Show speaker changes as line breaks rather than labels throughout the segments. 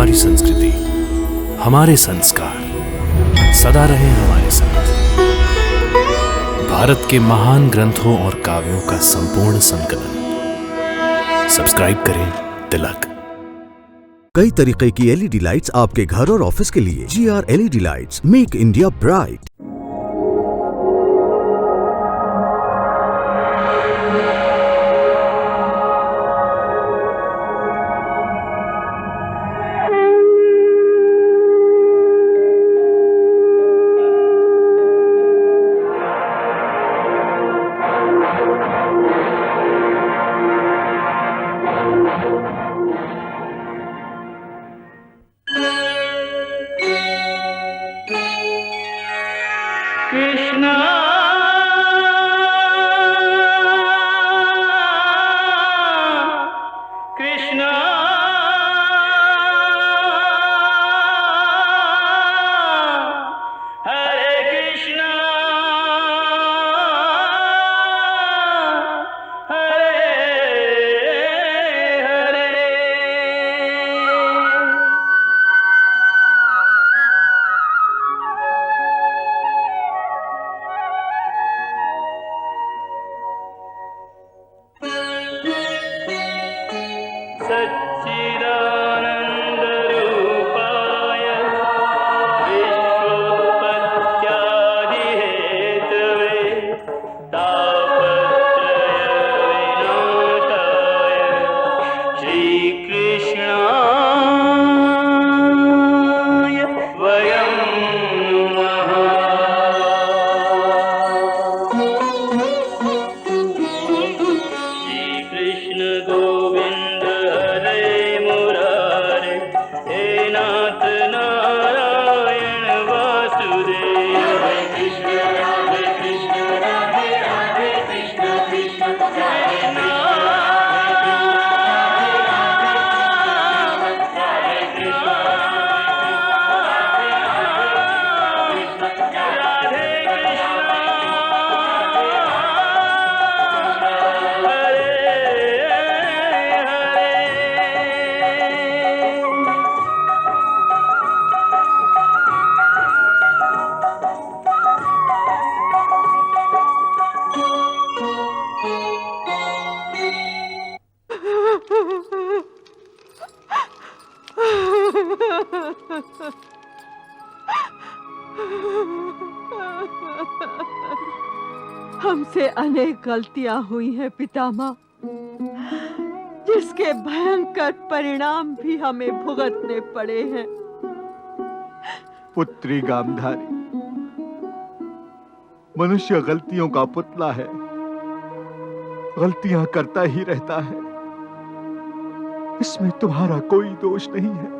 हमारी संस्कृति, हमारे संस्कार सदा रहे हमारे साथ। भारत के महान ग्रंथों और काव्यों का संपूर्ण संकलन। सब्सक्राइब करें तिलक।
कई तरीके की एलईडी लाइट्स आपके घर और ऑफिस के लिए। GR LED lights, make India bright.
Krishna Krishna Hare Krishna Hare Hare. सच्चिदानन्दरूपाय विश्वोत्पत्त्यादिहेतवे तापत्रयविनाशाय श्रीकृष्णाय वयं नमः। श्रीकृष्ण गोविंद हरे मुरारे, हे नाथ नारायण वासुदेव। हरे कृष्ण राधे राधे कृष्ण कृष्ण कृष्ण हरे कृष्ण राधे
हमसे अनेक गलतियां हुई हैं पितामह, जिसके भयंकर परिणाम भी हमें भुगतने पड़े हैं।
पुत्री गांधारी, मनुष्य गलतियों का पुतला है, गलतियां करता ही रहता है। इसमें तुम्हारा कोई दोष नहीं है।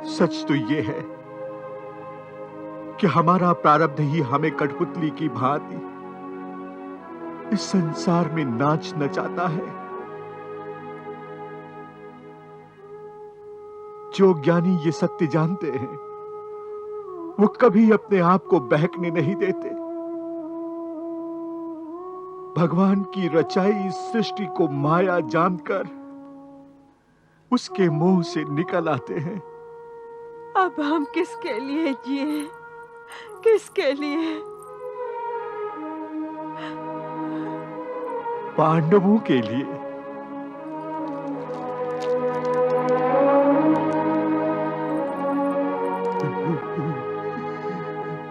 सच तो ये है कि हमारा प्रारब्ध ही हमें कठपुतली की भांति इस संसार में नाच नचाता है। जो ज्ञानी ये सत्य जानते हैं, वो कभी अपने आप को बहकने नहीं देते। भगवान की रचाई सृष्टि को माया जानकर उसके मुंह से निकल आते हैं।
अब हम किसके लिए जिए, किसके लिए?
पांडवों के लिए।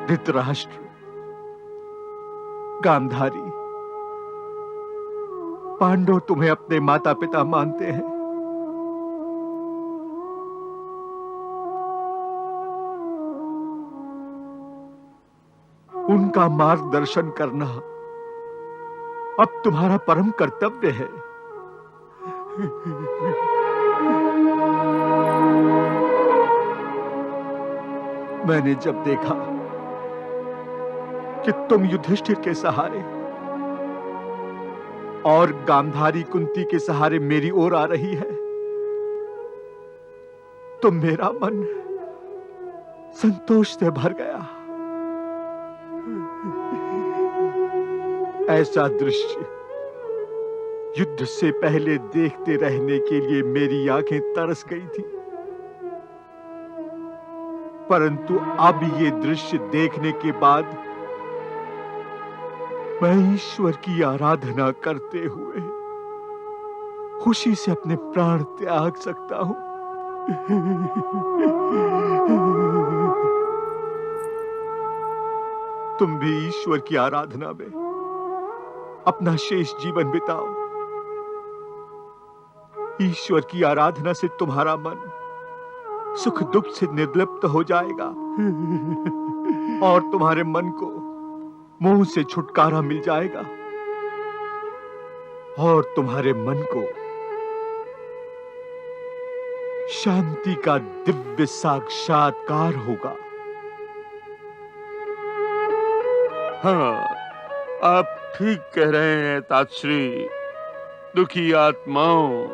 धृतराष्ट्र, गांधारी, पांडव तुम्हें अपने माता पिता मानते हैं। उनका मार्गदर्शन करना अब तुम्हारा परम कर्तव्य है। मैंने जब देखा कि तुम युधिष्ठिर के सहारे और गांधारी कुंती के सहारे मेरी ओर आ रही है, तो मेरा मन संतोष से भर गया। ऐसा दृश्य युद्ध से पहले देखते रहने के लिए मेरी आंखें तरस गई थी, परंतु अब ये दृश्य देखने के बाद मैं ईश्वर की आराधना करते हुए खुशी से अपने प्राण त्याग सकता हूं। तुम भी ईश्वर की आराधना में अपना शेष जीवन बिताओ। ईश्वर की आराधना से तुम्हारा मन सुख दुख से निर्लिप्त हो जाएगा और तुम्हारे मन को मोह से छुटकारा मिल जाएगा और तुम्हारे मन को शांति का दिव्य साक्षात्कार होगा।
हाँ, आप ठीक कह रहे हैं तातश्री। दुखी आत्माओं,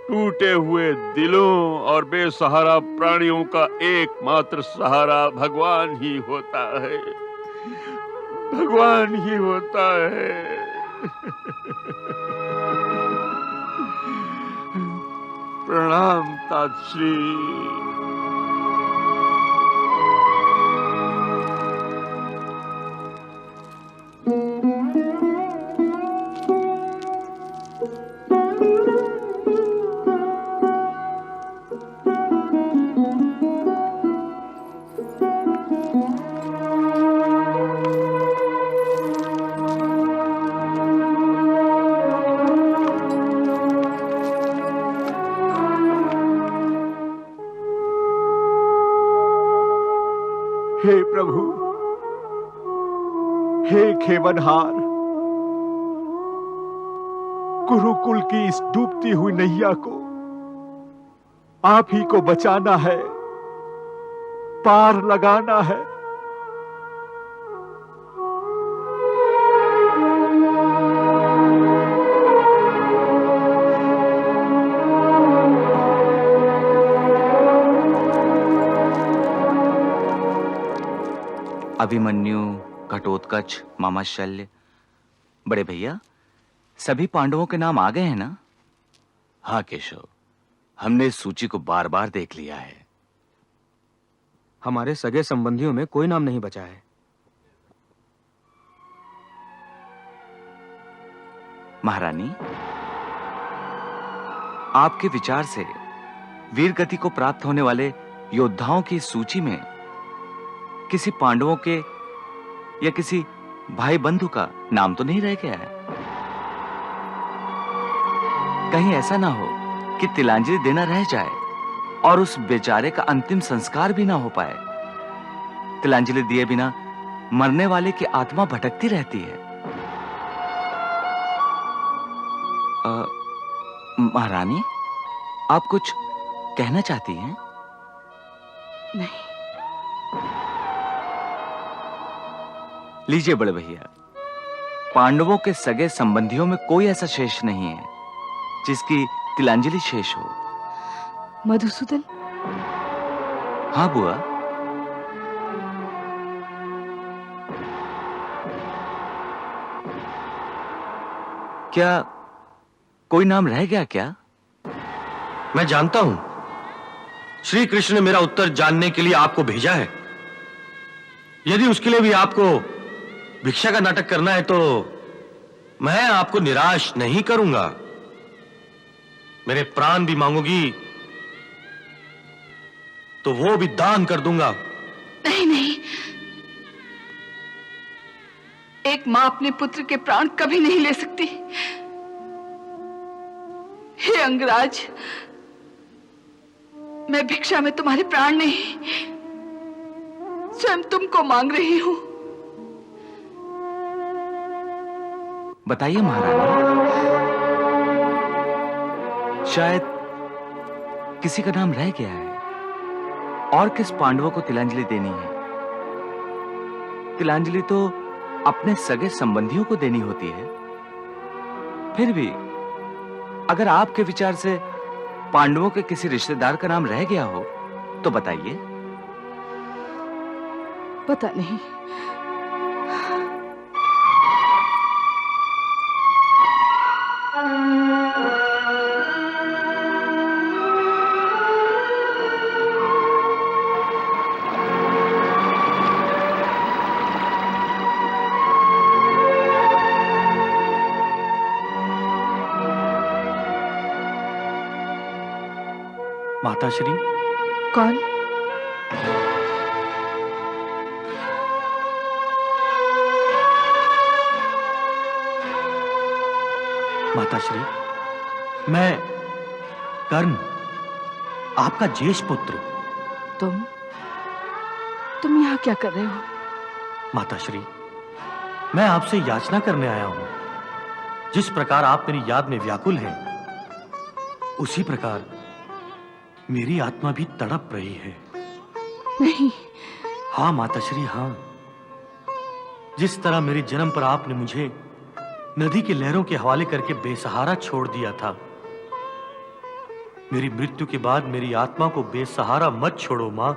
टूटे हुए दिलों और बेसहारा प्राणियों का एकमात्र सहारा भगवान ही होता है। भगवान ही होता है। प्रणाम तातश्री।
हे प्रभु, हे खेवनहार, गुरुकुल की इस डूबती हुई नैया को आप ही को बचाना है, पार लगाना है।
अभिमन्यु, घटोत्कच, मामा शल्य, बड़े भैया सभी पांडवों के नाम आ गए हैं ना?
हाँ केशव, हमने इस सूची को बार बार देख लिया है।
हमारे सगे संबंधियों में कोई नाम नहीं बचा है।
महारानी, आपके विचार से वीर गति को प्राप्त होने वाले योद्धाओं की सूची में किसी पांडवों के या किसी भाई बंधु का नाम तो नहीं रह गया है? कहीं ऐसा ना हो कि तिलांजलि देना रह जाए और उस बेचारे का अंतिम संस्कार भी ना हो पाए। तिलांजलि दिए बिना मरने वाले की आत्मा भटकती रहती है। महारानी, आप कुछ कहना चाहती हैं?
नहीं।
लीजिए बड़े भैया, पांडवों के सगे संबंधियों में कोई ऐसा शेष नहीं है जिसकी तिलांजलि शेष हो।
मधुसूदन?
हाँ बुआ। क्या कोई नाम रह गया क्या?
मैं जानता हूं, श्री कृष्ण ने मेरा उत्तर जानने के लिए आपको भेजा है। यदि उसके लिए भी आपको भिक्षा का नाटक करना है तो मैं आपको निराश नहीं करूंगा। मेरे प्राण भी मांगोगी तो वो भी दान कर दूंगा।
नहीं नहीं, एक मां अपने पुत्र के प्राण कभी नहीं ले सकती। हे अंगराज, मैं भिक्षा में तुम्हारे प्राण नहीं, स्वयं तुमको मांग रही हूं।
बताइए महारानी, शायद किसी का नाम रह गया है और किस पांडवों को तिलांजलि देनी है? तिलांजलि तो अपने सगे संबंधियों को देनी होती है। फिर भी अगर आपके विचार से पांडवों के किसी रिश्तेदार का नाम रह गया हो तो बताइए।
पता नहीं।
माताश्री।
कौन?
माताश्री, मैं कर्ण, आपका ज्येष्ठ पुत्र।
तुम यहाँ क्या कर रहे हो?
माताश्री, मैं आपसे याचना करने आया हूं। जिस प्रकार आप मेरी याद में व्याकुल हैं, उसी प्रकार मेरी आत्मा भी तड़प रही है।
नहीं।
हाँ माताश्री, हाँ। जिस तरह मेरे जन्म पर आपने मुझे नदी की लहरों के हवाले करके बेसहारा छोड़ दिया था, मेरी मृत्यु के बाद मेरी आत्मा को बेसहारा मत छोड़ो मां।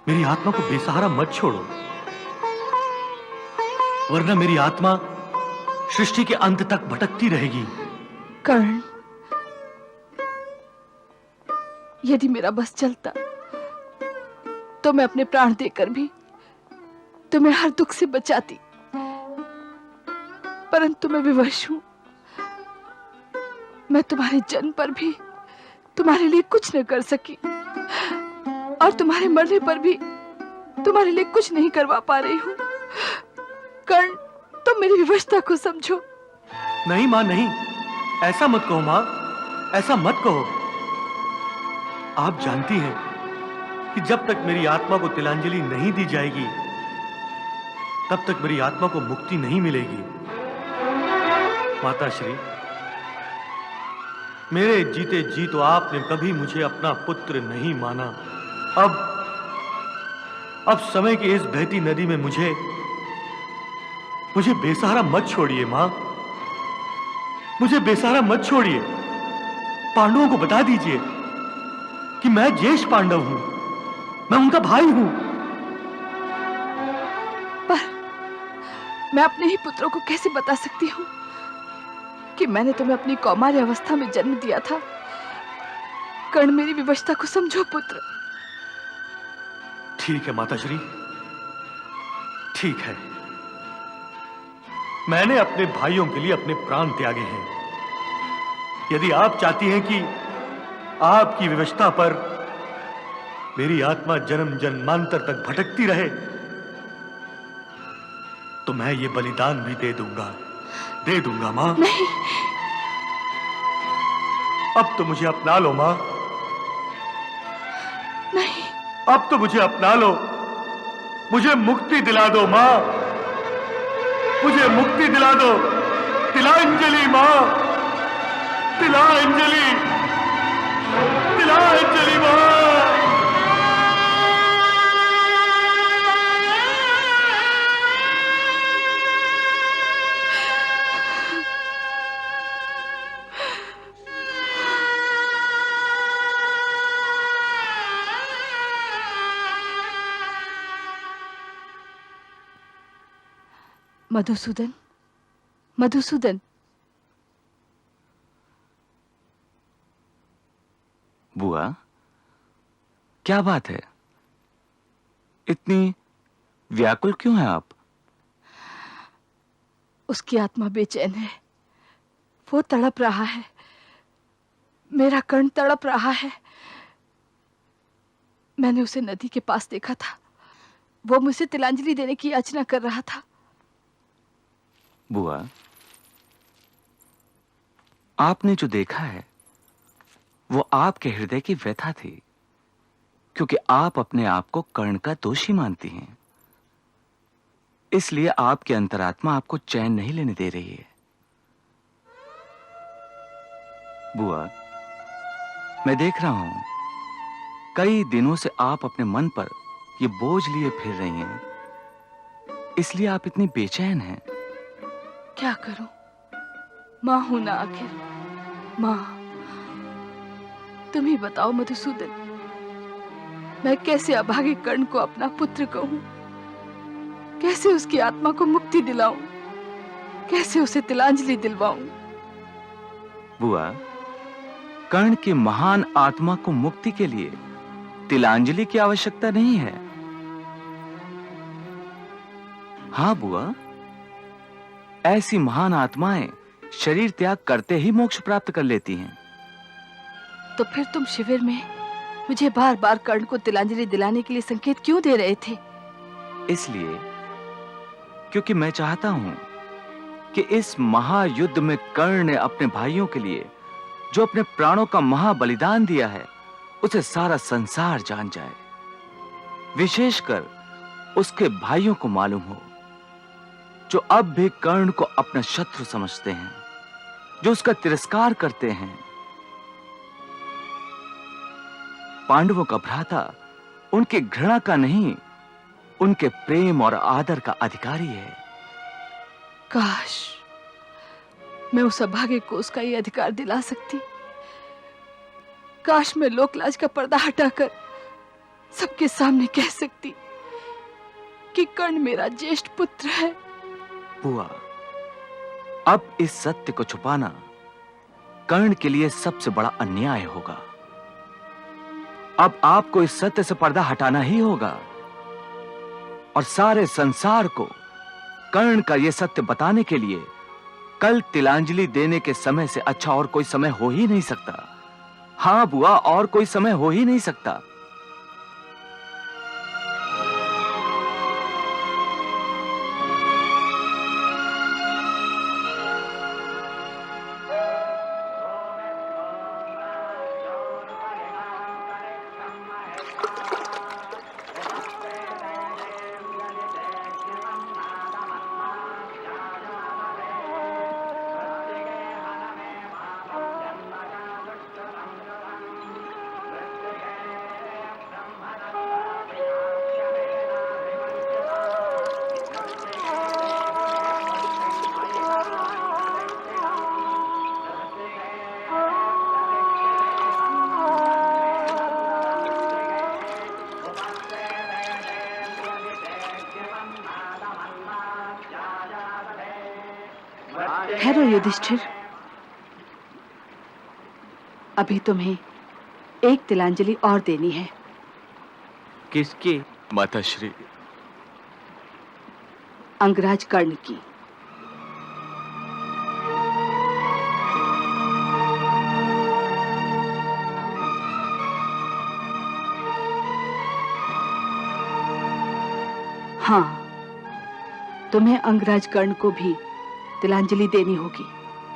मेरी आत्मा को बेसहारा मत छोड़ो, वरना मेरी आत्मा सृष्टि के अंत तक भटकती रहेगी।
कर्ण, यदि मेरा बस चलता तो मैं अपने प्राण देकर भी तुम्हें हर दुख से बचाती, परंतु मैं विवश हूं। मैं तुम्हारे जन्म पर भी तुम्हारे लिए कुछ न कर सकी, और तुम्हारे मरने पर भी तुम्हारे लिए कुछ नहीं करवा पा रही हूं। कर्ण, तुम मेरी विवशता को समझो।
नहीं मां, नहीं, ऐसा मत कहो मां, ऐसा मत कहो। आप जानती हैं कि जब तक मेरी आत्मा को तिलांजलि नहीं दी जाएगी, तब तक मेरी आत्मा को मुक्ति नहीं मिलेगी। माताश्री, मेरे जीते जी तो आपने कभी मुझे अपना पुत्र नहीं माना। अब समय की इस बहती नदी में मुझे बेसहारा मत छोड़िए मां, मुझे बेसहारा मत छोड़िए। पांडवों को बता दीजिए कि मैं ज्येष्ठ पांडव हूं, मैं उनका भाई हूं।
पर मैं अपने ही पुत्रों को कैसे बता सकती हूं कि मैंने तुम्हें अपनी कौमार्य अवस्था में जन्म दिया था? कर्ण, मेरी विवशता को समझो पुत्र।
ठीक है माताश्री, ठीक है। मैंने अपने भाइयों के लिए अपने प्राण त्यागे हैं। यदि आप चाहती हैं कि आपकी विवशता पर मेरी आत्मा जन्म जन्मांतर तक भटकती रहे, तो मैं ये बलिदान भी दे दूंगा मां।
नहीं।
अब तो मुझे अपना लो मां,
नहीं।
अब तो मुझे अपना लो, मुझे मुक्ति दिला दो मां, मुझे मुक्ति दिला दो। तिलांजलि मां, तिलांजलि, तिलांजलि मां।
मधुसूदन, मधुसूदन।
बुआ, क्या बात है? इतनी व्याकुल क्यों हैं आप?
उसकी आत्मा बेचैन है, वो तड़प रहा है, मेरा कर्ण तड़प रहा है। मैंने उसे नदी के पास देखा था, वो मुझसे तिलांजलि देने की याचना कर रहा था।
बुआ, आपने जो देखा है वो आपके हृदय की व्यथा थी, क्योंकि आप अपने आप को कर्ण का दोषी मानती हैं। इसलिए आपकी अंतरात्मा आपको चैन नहीं लेने दे रही है। बुआ, मैं देख रहा हूं कई दिनों से आप अपने मन पर ये बोझ लिए फिर रही हैं, इसलिए आप इतनी बेचैन हैं।
क्या करूं? मां हूं ना आखिर। मां, तुम ही बताओ मधुसूदन, मैं कैसे अभागे कर्ण को अपना पुत्र कहूं? कैसे उसकी आत्मा को मुक्ति दिलाऊं? कैसे उसे तिलांजलि दिलवाऊं?
बुआ, कर्ण की महान आत्मा को मुक्ति के लिए तिलांजलि की आवश्यकता नहीं है। हां बुआ, ऐसी महान आत्माएं शरीर त्याग करते ही मोक्ष प्राप्त कर लेती हैं।
तो फिर तुम शिविर में मुझे बार बार कर्ण को तिलांजलि दिलाने के लिए संकेत क्यों दे रहे थे?
इसलिए क्योंकि मैं चाहता हूं कि इस महायुद्ध में कर्ण ने अपने भाइयों के लिए जो अपने प्राणों का महाबलिदान दिया है उसे सारा संसार जान जाए। विशेषकर उसके भाइयों को मालूम हो जो अब भी कर्ण को अपना शत्रु समझते हैं, जो उसका तिरस्कार करते हैं। पांडवों का भ्राता उनके घृणा का नहीं, उनके प्रेम और आदर का अधिकारी है।
काश मैं उस अभागे को उसका ये अधिकार दिला सकती। काश मैं लोकलाज का पर्दा हटाकर सबके सामने कह सकती कि कर्ण मेरा ज्येष्ठ पुत्र है।
बुआ, अब इस सत्य को छुपाना कर्ण के लिए सबसे बड़ा अन्याय होगा। अब आपको इस सत्य से पर्दा हटाना ही होगा और सारे संसार को कर्ण का यह सत्य बताने के लिए कल तिलांजलि देने के समय से अच्छा और कोई समय हो ही नहीं सकता। हां बुआ, और कोई समय हो ही नहीं सकता।
ठहरो युधिष्ठिर, अभी तुम्हें एक तिलांजलि और देनी है।
किसकी? माताश्री।
अंगराज कर्ण की। हाँ, तुम्हें अंगराज कर्ण को भी तिलांजलि देनी होगी।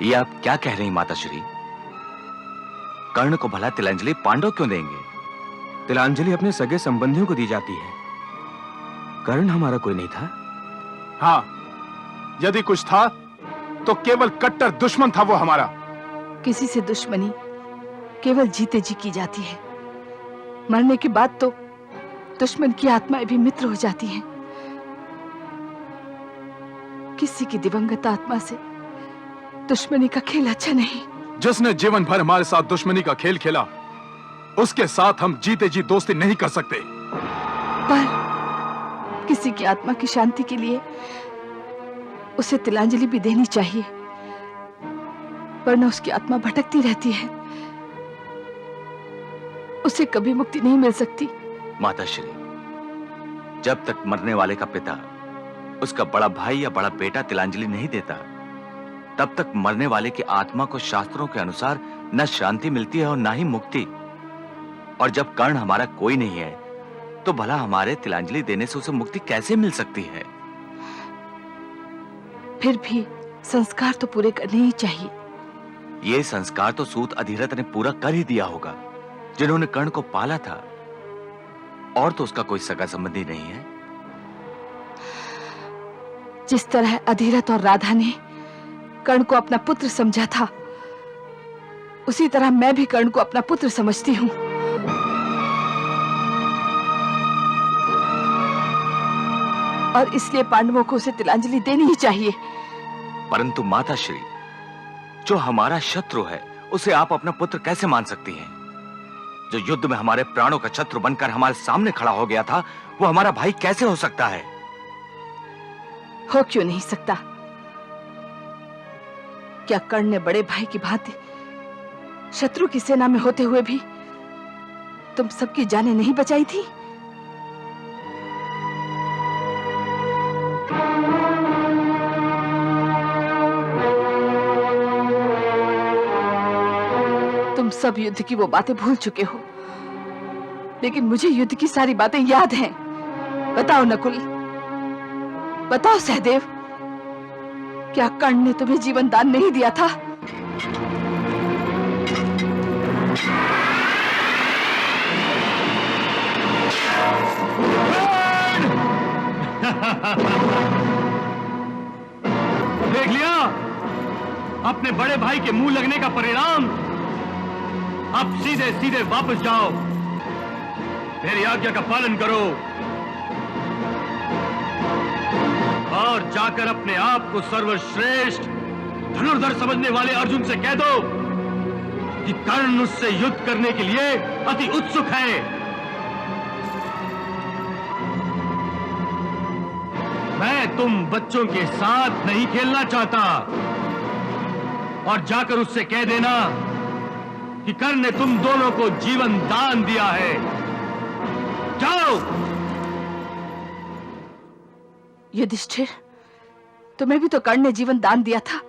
ये आप क्या कह रही माताश्री? कर्ण को भला तिलांजलि पांडव क्यों देंगे?
तिलांजलि अपने सगे संबंधियों को दी जाती है। कर्ण हमारा कोई नहीं था।
हाँ, यदि कुछ था तो केवल कट्टर दुश्मन था वो हमारा।
किसी से दुश्मनी केवल जीते जी की जाती है। मरने के बाद तो दुश्मन की आत्माएं भी मित्र हो जाती हैं। किसी की दिवंगत आत्मा से दुश्मनी का खेल अच्छा नहीं।
जिसने जीवन भर हमारे साथ दुश्मनी का खेल खेला, उसके साथ हम जीते जी दोस्ती नहीं कर सकते।
पर किसी की आत्मा की शांति के लिए उसे तिलांजलि भी देनी चाहिए, वरना उसकी आत्मा भटकती रहती है, उसे कभी मुक्ति नहीं मिल सकती।
माताश्री, जब तक मरने वाले का पिता उसका बड़ा भाई या बड़ा बेटा तिलांजलि नहीं देता, तब तक मरने वाले की आत्मा को शास्त्रों के अनुसार न शांति मिलती है और न ही मुक्ति। और जब कर्ण हमारा कोई नहीं है, तो भला हमारे तिलांजलि देने से उसे मुक्ति कैसे मिल सकती है?
फिर भी संस्कार तो पूरे करने ही चाहिए।
ये संस्कार तो सूत अधिरथ ने पूरा कर ही दिया होगा, जिन्होंने कर्ण को पाला था। और तो उसका कोई सगा संबंधी नहीं है।
जिस तरह अधिरथ और राधा ने कर्ण को अपना पुत्र समझा था, उसी तरह मैं भी कर्ण को अपना पुत्र समझती हूँ। और इसलिए पांडवों को उसे तिलांजलि देनी ही चाहिए।
परंतु माताश्री, जो हमारा शत्रु है उसे आप अपना पुत्र कैसे मान सकती हैं? जो युद्ध में हमारे प्राणों का शत्रु बनकर हमारे सामने खड़ा हो गया था, वो हमारा भाई कैसे हो सकता है?
हो क्यों नहीं सकता? क्या कर्ण ने बड़े भाई की भांति शत्रु की सेना में होते हुए भी तुम सबकी जानें नहीं बचाई थी? तुम सब युद्ध की वो बातें भूल चुके हो, लेकिन मुझे युद्ध की सारी बातें याद हैं। बताओ नकुल, बताओ सहदेव, क्या कर्ण ने तुम्हें जीवन दान नहीं दिया था?
देख लिया अपने बड़े भाई के मुंह लगने का परिणाम। अब सीधे सीधे वापस जाओ, मेरी आज्ञा का पालन करो और जाकर अपने आप को सर्वश्रेष्ठ धनुर्धर समझने वाले अर्जुन से कह दो कि कर्ण उससे युद्ध करने के लिए अति उत्सुक है। मैं तुम बच्चों के साथ नहीं खेलना चाहता। और जाकर उससे कह देना कि कर्ण ने तुम दोनों को जीवन दान दिया है। जाओ।
युधिष्ठिर, तुम्हें भी तो कर्ण ने जीवन दान दिया था।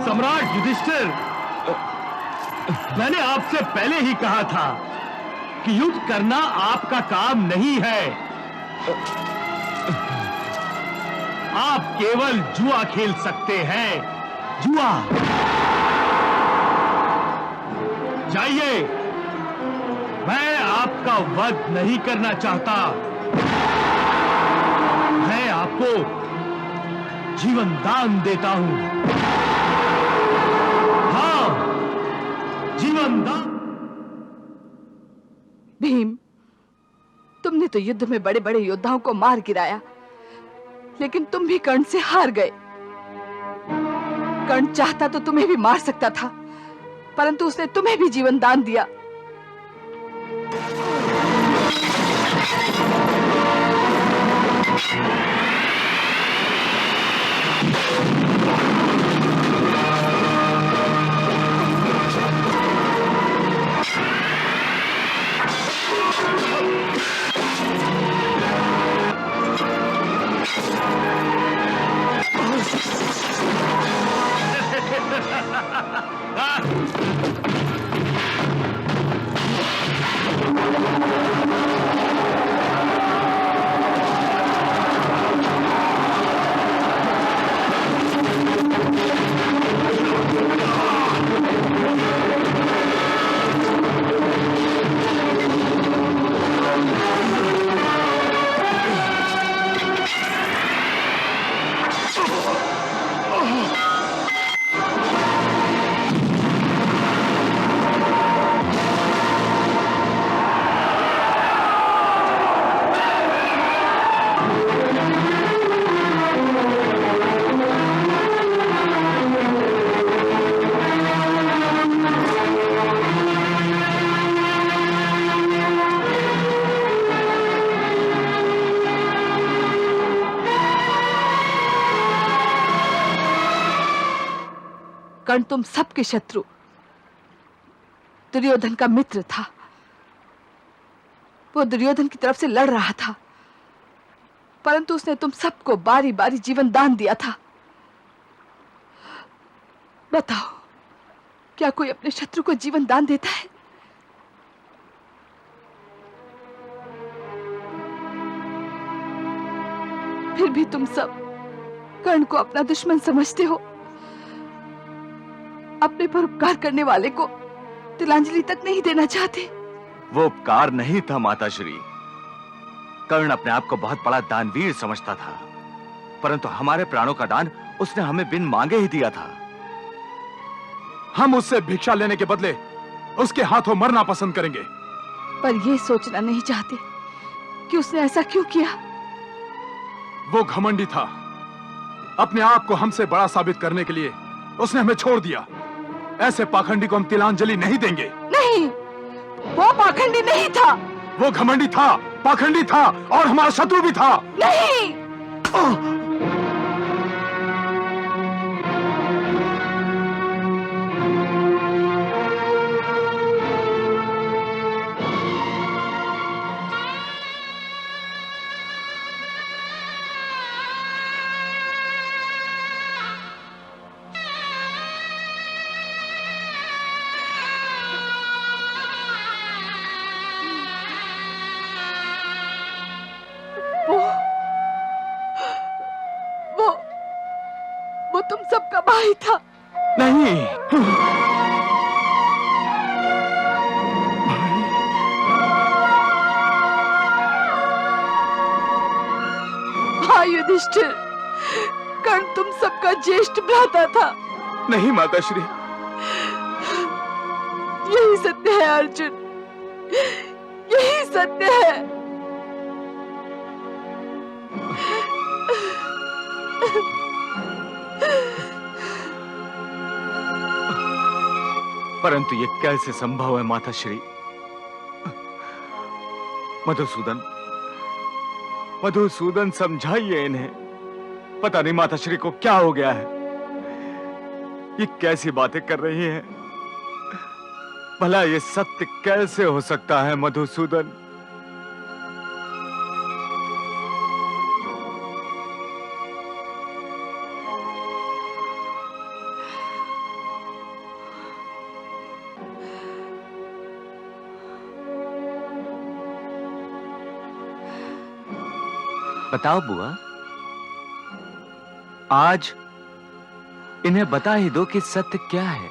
सम्राट युधिष्ठिर, मैंने आपसे पहले ही कहा था कि युद्ध करना आपका काम नहीं है। आप केवल जुआ खेल सकते हैं, जुआ। जाइए, मैं आपका वध नहीं करना चाहता। मैं आपको जीवन दान देता हूं। हाँ, जीवन दान।
भीम, तुमने तो युद्ध में बड़े बड़े योद्धाओं को मार गिराया, लेकिन तुम भी कर्ण से हार गए। कर्ण चाहता तो तुम्हें भी मार सकता था, परंतु उसने तुम्हें भी जीवन दान दिया। कर्ण तुम सबके शत्रु, दुर्योधन का मित्र था। वो दुर्योधन की तरफ से लड़ रहा था, परंतु उसने तुम सबको बारी बारी जीवन दान दिया था। बताओ, क्या कोई अपने शत्रु को जीवन दान देता है? फिर भी तुम सब कर्ण को अपना दुश्मन समझते हो। अपने पर उपकार करने वाले को तिलांजलि तक नहीं देना चाहते।
वो उपकार नहीं था माताश्री, कर्ण अपने आप को बहुत बड़ा दानवीर समझता था, परंतु हमारे प्राणों का दान उसने हमें बिन मांगे ही दिया था।
हम उससे भिक्षा लेने के बदले उसके हाथों मरना पसंद करेंगे।
पर यह सोचना नहीं चाहते कि उसने ऐसा क्यों किया।
वो घमंडी था, अपने आप को हमसे बड़ा साबित करने के लिए उसने हमें छोड़ दिया। ऐसे पाखंडी को हम तिलांजलि नहीं देंगे।
नहीं, वो पाखंडी नहीं था।
वो घमंडी था, पाखंडी था और हमारा शत्रु भी था।
नहीं। वो तुम सबका भाई था।
नहीं।
हाँ युधिष्ठिर, कर्ण तुम सबका ज्येष्ठ भ्राता था।
नहीं माताश्री।
यही सत्य है अर्जुन, यही सत्य है।
परंतु ये कैसे संभव है माताश्री? मधुसूदन, मधुसूदन समझाइए इन्हें। पता नहीं माताश्री को क्या हो गया है, ये कैसी बातें कर रही हैं। भला ये सत्य कैसे हो सकता है मधुसूदन? बताओ बुआ, आज इन्हें बता ही दो कि सत्य क्या है।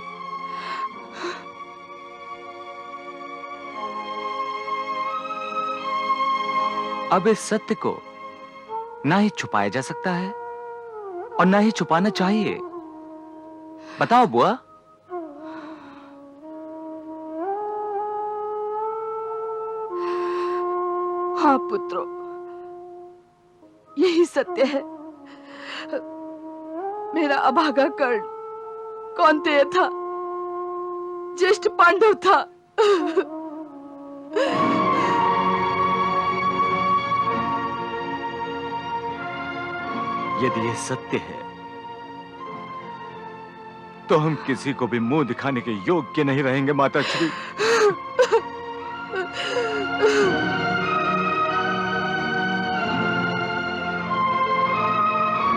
अब इस सत्य को ना ही छुपाया जा सकता है और ना ही छुपाना चाहिए। बताओ बुआ।
हाँ पुत्रों, यही सत्य है। मेरा अभागा कर्ण कौन्तेय था, ज्येष्ठ पांडव था।
यदि यह सत्य है तो हम किसी को भी मुंह दिखाने के योग्य नहीं रहेंगे माताश्री।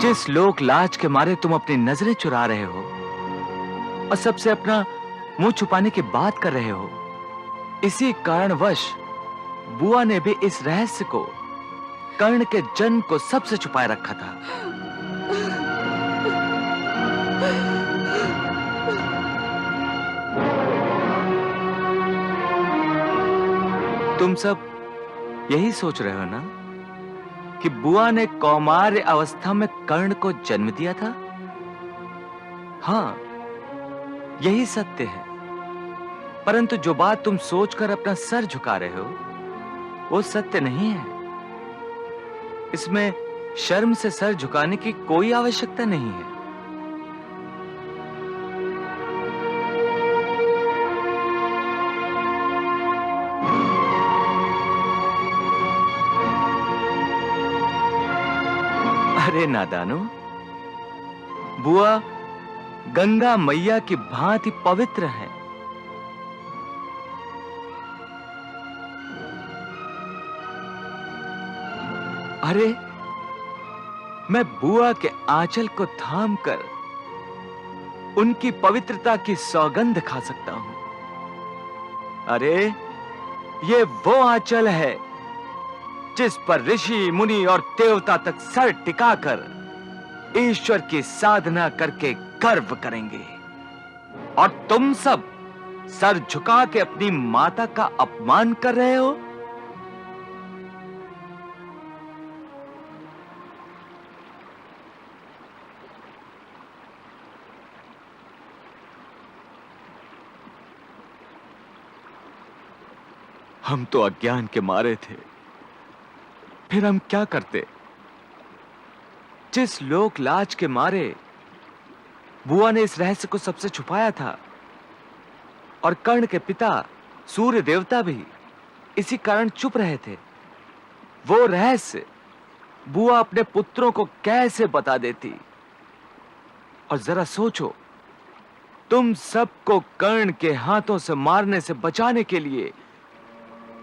जिस लोक लाज के मारे तुम अपनी नजरें चुरा रहे हो और सबसे अपना मुंह छुपाने की बात कर रहे हो, इसी कारणवश बुआ ने भी इस रहस्य को, कर्ण के जन्म को, सबसे छुपाए रखा था। तुम सब यही सोच रहे हो ना कि बुआ ने कौमार्य अवस्था में कर्ण को जन्म दिया था? हां, यही सत्य है। परंतु जो बात तुम सोचकर अपना सर झुका रहे हो, वो सत्य नहीं है। इसमें शर्म से सर झुकाने की कोई आवश्यकता नहीं है। अरे नादानो, बुआ गंगा मैया की भांति पवित्र है। अरे मैं बुआ के आंचल को थामकर उनकी पवित्रता की सौगंध खा सकता हूं। अरे ये वो आंचल है जिस पर ऋषि, मुनि और देवता तक सर टिकाकर ईश्वर की साधना करके गर्व करेंगे, और तुम सब सर झुका के अपनी माता का अपमान कर रहे हो। हम तो अज्ञान के मारे थे, फिर हम क्या करते? जिस लोक लाज के मारे बुआ ने इस रहस्य को सबसे छुपाया था, और कर्ण के पिता सूर्य देवता भी इसी कारण चुप रहे थे, वो रहस्य बुआ अपने पुत्रों को कैसे बता देती? और जरा सोचो, तुम सबको कर्ण के हाथों से मारने से बचाने के लिए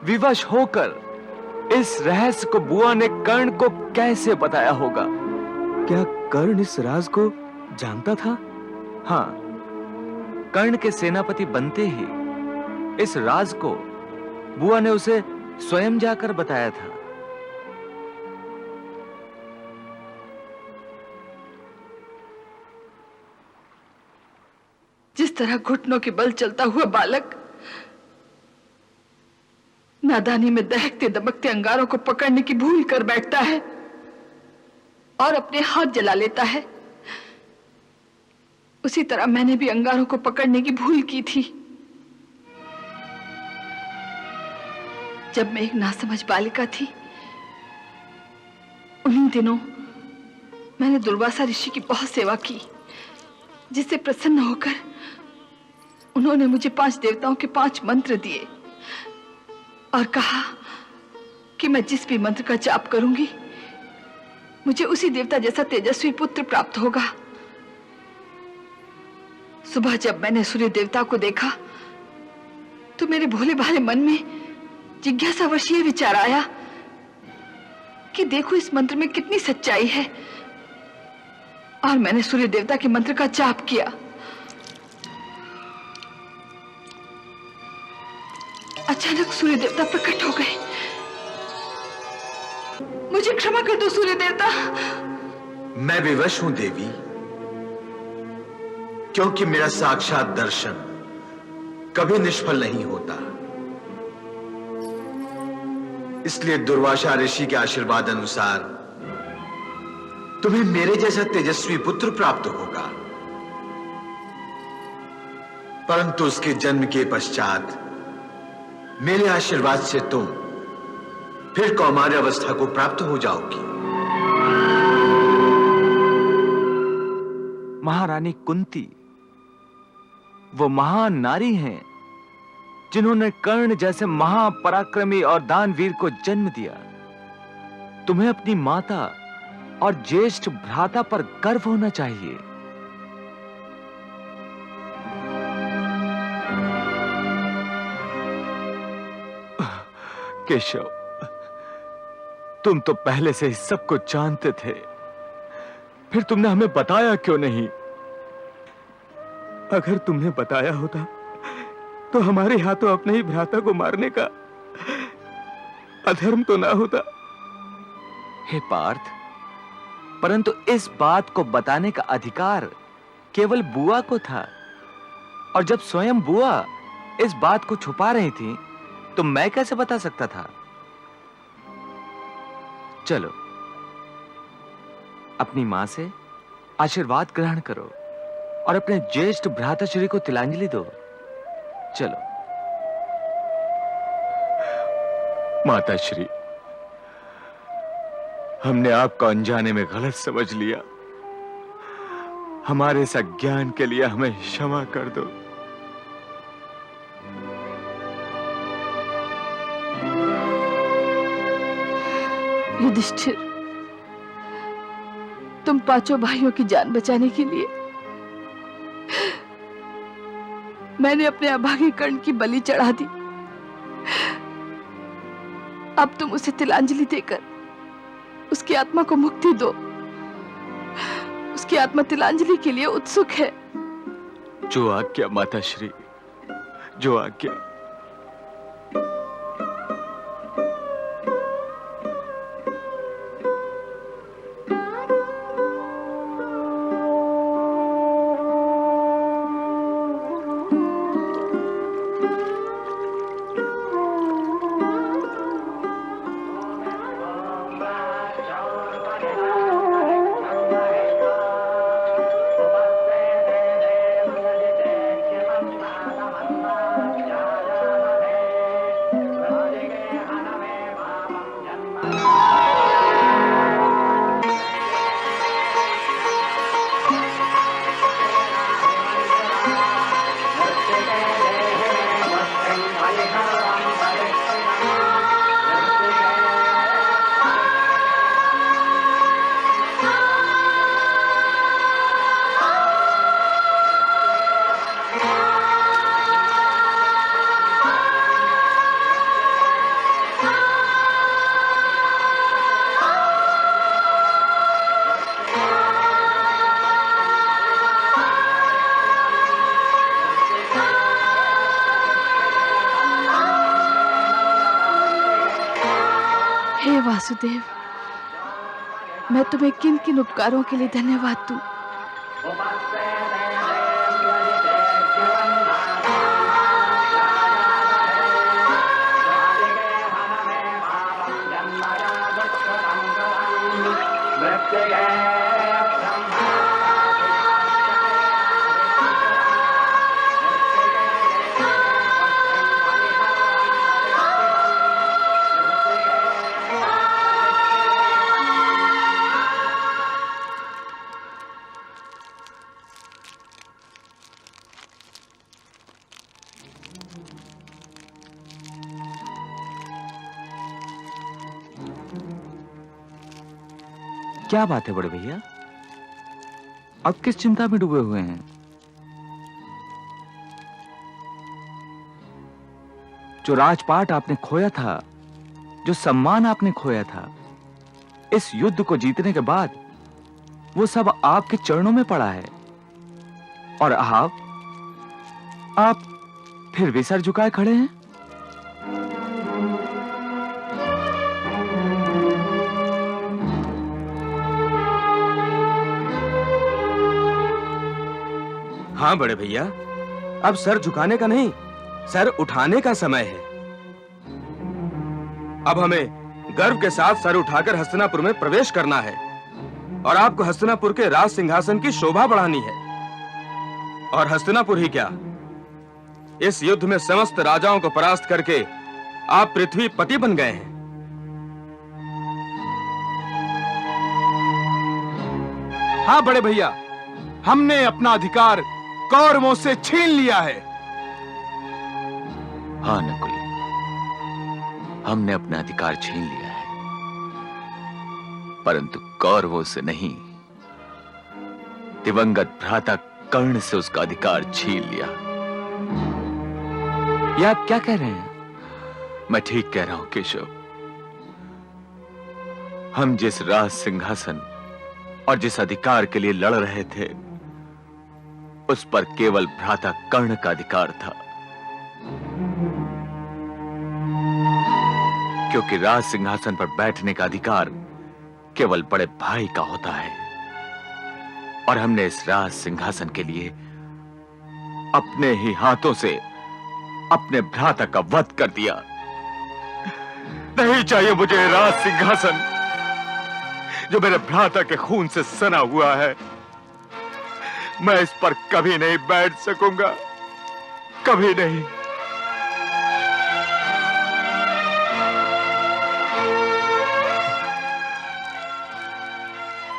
विवश होकर इस रहस्य को बुआ ने कर्ण को कैसे बताया होगा? क्या कर्ण इस राज को जानता था? हाँ, कर्ण के सेनापति बनते ही इस राज को बुआ ने उसे स्वयं जाकर बताया था।
जिस तरह घुटनों के बल चलता हुआ बालक नादानी में दहकते दबकते अंगारों को पकड़ने की भूल कर बैठता है और अपने हाथ जला लेता है, उसी तरह मैंने भी अंगारों को पकड़ने की भूल की थी। जब मैं एक नासमझ बालिका थी, उन्हीं दिनों मैंने दुर्वासा ऋषि की बहुत सेवा की, जिससे प्रसन्न होकर उन्होंने मुझे 5 देवताओं के 5 मंत्र दिए और कहा कि मैं जिस भी मंत्र का जाप करूंगी, मुझे उसी देवता जैसा तेजस्वी पुत्र प्राप्त होगा। सुबह जब मैंने सूर्य देवता को देखा तो मेरे भोले भाले मन में जिज्ञासावश ये विचार आया कि देखो इस मंत्र में कितनी सच्चाई है, और मैंने सूर्य देवता के मंत्र का जाप किया। अचानक सूर्य देवता प्रकट हो गए। मुझे क्षमा कर दो सूर्य देवता।
मैं विवश हूं देवी, क्योंकि मेरा साक्षात दर्शन कभी निष्फल नहीं होता। इसलिए दुर्वासा ऋषि के आशीर्वाद अनुसार तुम्हें मेरे जैसा तेजस्वी पुत्र प्राप्त होगा, परंतु उसके जन्म के पश्चात मेरे आशीर्वाद से तुम फिर कौमार्य अवस्था को प्राप्त हो जाओगी।
महारानी कुंती वो महान नारी हैं जिन्होंने कर्ण जैसे महापराक्रमी और दानवीर को जन्म दिया। तुम्हें अपनी माता और ज्येष्ठ भ्राता पर गर्व होना चाहिए। केशव, तुम तो पहले से ही सब कुछ जानते थे, फिर तुमने हमें बताया क्यों नहीं?
अगर तुमने बताया होता तो हमारे हाथों अपने ही भ्राता को मारने का अधर्म तो ना होता।
हे पार्थ, परंतु इस बात को बताने का अधिकार केवल बुआ को था, और जब स्वयं बुआ इस बात को छुपा रही थी तो मैं कैसे बता सकता था? चलो, अपनी मां से आशीर्वाद ग्रहण करो और अपने ज्येष्ठ भ्राताश्री को तिलांजलि दो। चलो।
माताश्री, हमने आपको अनजाने में गलत समझ लिया। हमारे इस अज्ञान के लिए हमें क्षमा कर दो।
युधिष्ठिर, तुम 5 भाइयों की जान बचाने के लिए मैंने अपने अभागे कर्ण की बलि चढ़ा दी। अब तुम उसे तिलांजलि देकर उसकी आत्मा को मुक्ति दो। उसकी आत्मा तिलांजलि के लिए उत्सुक है।
जो आज्ञा माताश्री, जो आज्ञा।
वासुदेव, मैं तुम्हें किन किन उपकारों के लिए धन्यवाद दूं?
क्या बात है बड़े भैया, अब किस चिंता में डूबे हुए हैं? जो राजपाट आपने खोया था, जो सम्मान आपने खोया था, इस युद्ध को जीतने के बाद वो सब आपके चरणों में पड़ा है, और आप फिर भी सर झुकाए खड़े हैं।
हाँ बड़े भैया, अब सर झुकाने का नहीं, सर उठाने का समय है। अब हमें गर्व के साथ सर उठाकर हस्तिनापुर में प्रवेश करना है और आपको हस्तिनापुर के राज सिंहासन की शोभा बढ़ानी है। और हस्तिनापुर ही क्या, इस युद्ध में समस्त राजाओं को परास्त करके आप पृथ्वी पति बन गए हैं।
हाँ बड़े भैया, हमने अपना अधिकार कौरवों से छीन लिया है।
हाँ नकुल, हमने अपना अधिकार छीन लिया है, परंतु कौरवों से नहीं, दिवंगत भ्राता कर्ण से उसका अधिकार छीन लिया।
ये आप क्या कह रहे हैं?
मैं ठीक कह रहा हूं केशव। हम जिस राज सिंहासन और जिस अधिकार के लिए लड़ रहे थे, उस पर केवल भ्राता कर्ण का अधिकार था, क्योंकि राज सिंहासन पर बैठने का अधिकार केवल बड़े भाई का होता है। और हमने इस राज सिंहासन के लिए अपने ही हाथों से अपने भ्राता का वध कर दिया। नहीं चाहिए मुझे राज सिंहासन जो मेरे भ्राता के खून से सना हुआ है। मैं इस पर कभी नहीं बैठ सकूंगा, कभी नहीं।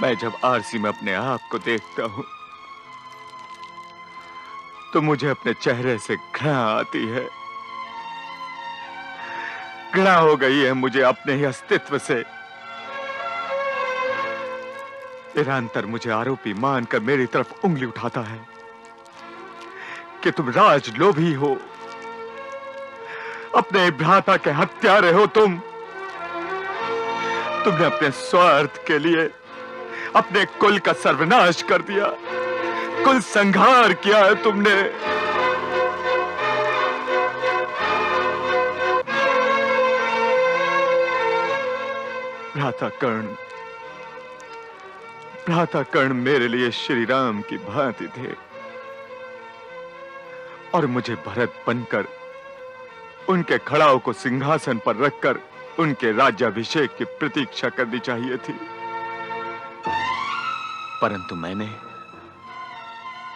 मैं जब आरसी में अपने आप को देखता हूं तो मुझे अपने चेहरे से घृणा आती है। घृणा हो गई है मुझे अपने ही अस्तित्व से। निरंतर मुझे आरोपी मानकर मेरी तरफ उंगली उठाता है कि तुम राजलोभी हो, अपने भ्राता के हत्यारे हो। तुमने अपने स्वार्थ के लिए अपने कुल का सर्वनाश कर दिया, कुल संहार किया है तुमने। भ्राता कर्ण मेरे लिए श्री राम की भांति थे, और मुझे भरत बनकर उनके खड़ाओं को सिंहासन पर रखकर उनके राज्याभिषेक की प्रतीक्षा करनी चाहिए थी। परंतु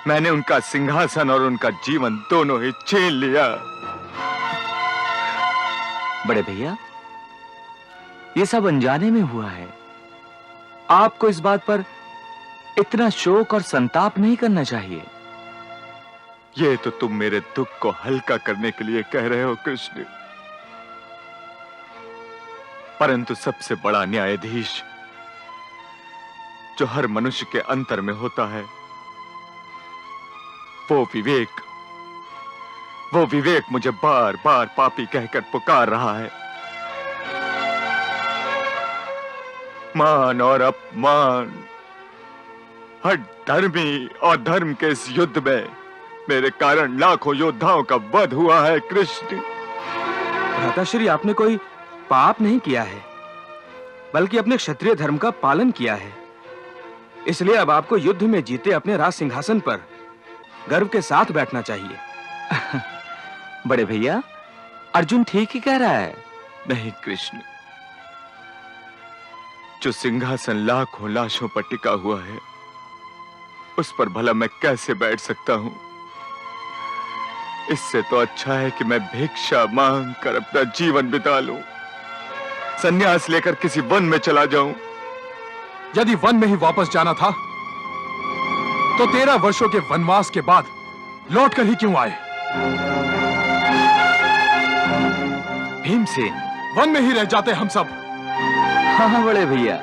मैंने उनका सिंहासन और उनका जीवन दोनों ही छीन लिया।
बड़े भैया, ये सब अनजाने में हुआ है। आपको इस बात पर इतना शोक और संताप नहीं करना चाहिए।
ये तो तुम मेरे दुख को हल्का करने के लिए कह रहे हो कृष्ण, परंतु सबसे बड़ा न्यायाधीश जो हर मनुष्य के अंतर में होता है, वो विवेक मुझे बार बार पापी कहकर पुकार रहा है। मान और अपमान, हर धर्मी और धर्म के इस युद्ध में मेरे कारण लाखों योद्धाओं का वध हुआ है कृष्ण।
भ्राताश्री, आपने कोई पाप नहीं किया है।
बल्कि अपने क्षत्रिय धर्म का पालन किया है। इसलिए अब आपको युद्ध में जीते अपने राज सिंहासन पर गर्व के साथ बैठना चाहिए।
बड़े भैया, अर्जुन ठीक ही कह रहा है।
नहीं कृष्ण, जो सिंहासन लाखों लाशों पर टिका हुआ है उस पर भला मैं कैसे बैठ सकता हूं? इससे तो अच्छा है कि मैं भिक्षा मांग कर अपना जीवन बिता लूं, संन्यास लेकर किसी वन में चला जाऊं।
यदि वन में ही वापस जाना था तो 13 वर्षों के वनवास के बाद लौटकर ही क्यों आए?
भीमसेन,
वन में ही रह जाते हम सब।
हाँ बड़े भैया,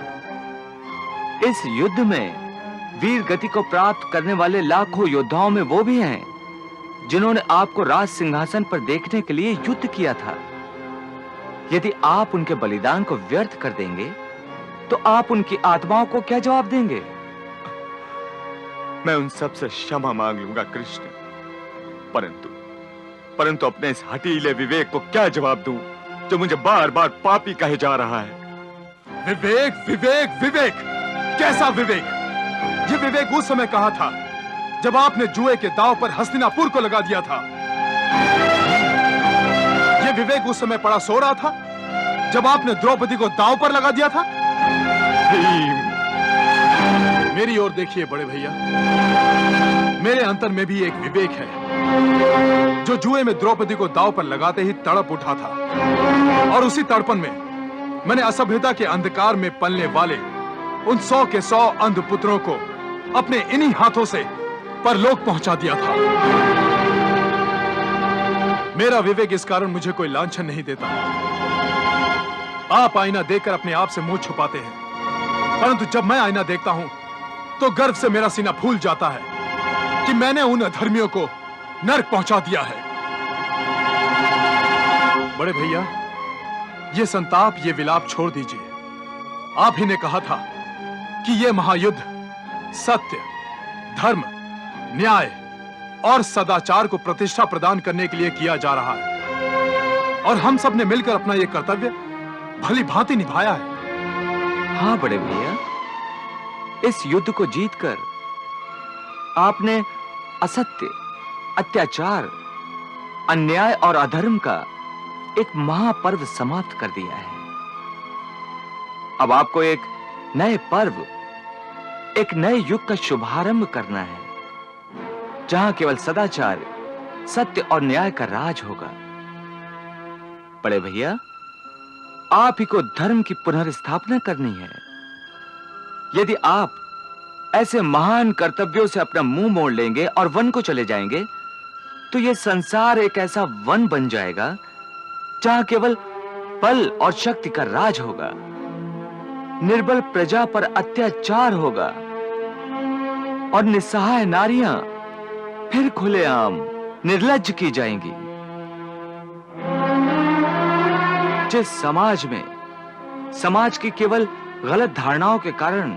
इस युद्ध में वीर गति को प्राप्त करने वाले लाखों योद्धाओं में वो भी हैं जिन्होंने आपको राज सिंहासन पर देखने के लिए युद्ध किया था। यदि आप उनके बलिदान को व्यर्थ कर देंगे तो आप उनकी आत्माओं को क्या जवाब देंगे?
मैं उन सब से क्षमा मांग लूंगा कृष्ण, परंतु अपने इस हठीले विवेक को क्या जवाब दूं जो मुझे बार बार पापी कहे जा रहा है?
विवेक विवेक विवेक, कैसा विवेक? ये विवेक उस समय कहा था जब आपने जुए के दांव पर हस्तिनापुर को लगा दिया था। ये विवेक उस समय पड़ा सो रहा था जब आपने द्रौपदी को दांव पर लगा दिया था। मेरी ओर देखिए बड़े भैया, मेरे अंतर में भी एक विवेक है जो जुए में द्रौपदी को दांव पर लगाते ही तड़प उठा था, और उसी तड़पन में मैंने असभ्यता के अंधकार में पलने वाले उन 100 के 100 अंध पुत्रों को अपने इन्हीं हाथों से परलोक पहुंचा दिया था। मेरा विवेक इस कारण मुझे कोई लांछन नहीं देता। आप आईना देखकर अपने आप से मुंह छुपाते हैं, परंतु जब मैं आईना देखता हूं तो गर्व से मेरा सीना फूल जाता है कि मैंने उन अधर्मियों को नरक पहुंचा दिया है। बड़े भैया, ये संताप, ये विलाप छोड़ दीजिए। आप ही ने कहा था कि यह महायुद्ध सत्य, धर्म, न्याय और सदाचार को प्रतिष्ठा प्रदान करने के लिए किया जा रहा है, और हम सब ने मिलकर अपना यह कर्तव्य भली भांति निभाया है।
हाँ बड़े भैया, इस युद्ध को जीतकर आपने असत्य, अत्याचार, अन्याय और अधर्म का एक महापर्व समाप्त कर दिया है। अब आपको एक नए पर्व, एक नए युग का शुभारंभ करना है जहां केवल सदाचार, सत्य और न्याय का राज होगा। बड़े भैया, आप ही को धर्म की पुनर्स्थापना करनी है। यदि आप ऐसे महान कर्तव्यों से अपना मुंह मोड़ लेंगे और वन को चले जाएंगे तो यह संसार एक ऐसा वन बन जाएगा जहां केवल बल और शक्ति का राज होगा, निर्बल प्रजा पर अत्याचार होगा और निस्सहाय नारियां फिर खुलेआम निर्लज्ज की जाएंगी। जिस समाज में समाज की केवल गलत धारणाओं के कारण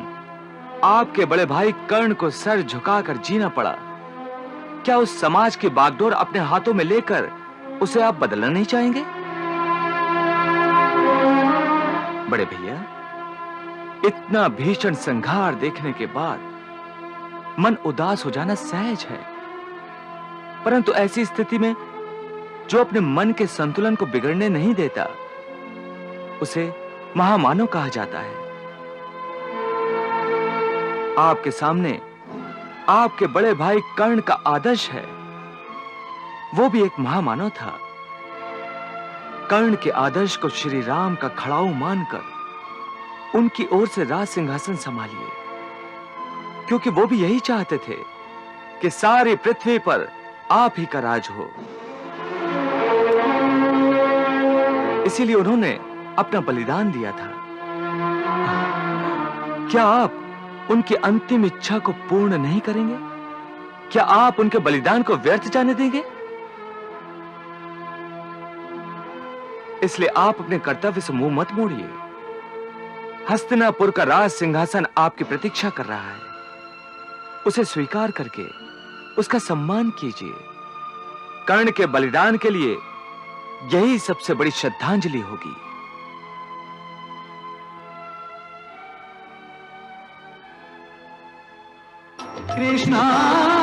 आपके बड़े भाई कर्ण को सर झुकाकर जीना पड़ा, क्या उस समाज की बागडोर अपने हाथों में लेकर उसे आप बदलना नहीं चाहेंगे? बड़े भैया, इतना भीषण संघार देखने के बाद मन उदास हो जाना सहज है, परंतु ऐसी स्थिति में जो अपने मन के संतुलन को बिगड़ने नहीं देता उसे महामानव कहा जाता है। आपके सामने आपके बड़े भाई कर्ण का आदर्श है, वो भी एक महामानव था। कर्ण के आदर्श को श्री राम का खड़ाऊ मानकर उनकी ओर से राज सिंहासन संभालिए, क्योंकि वो भी यही चाहते थे कि सारी पृथ्वी पर आप ही का राज हो। इसीलिए उन्होंने अपना बलिदान दिया था। क्या आप उनकी अंतिम इच्छा को पूर्ण नहीं करेंगे? क्या आप उनके बलिदान को व्यर्थ जाने देंगे? इसलिए आप अपने कर्तव्य से मुंह मत मोड़िए। हस्तिनापुर का राज सिंहासन आपकी प्रतीक्षा कर रहा है, उसे स्वीकार करके उसका सम्मान कीजिए। कर्ण के बलिदान के लिए यही सबसे बड़ी श्रद्धांजलि होगी।
कृष्णा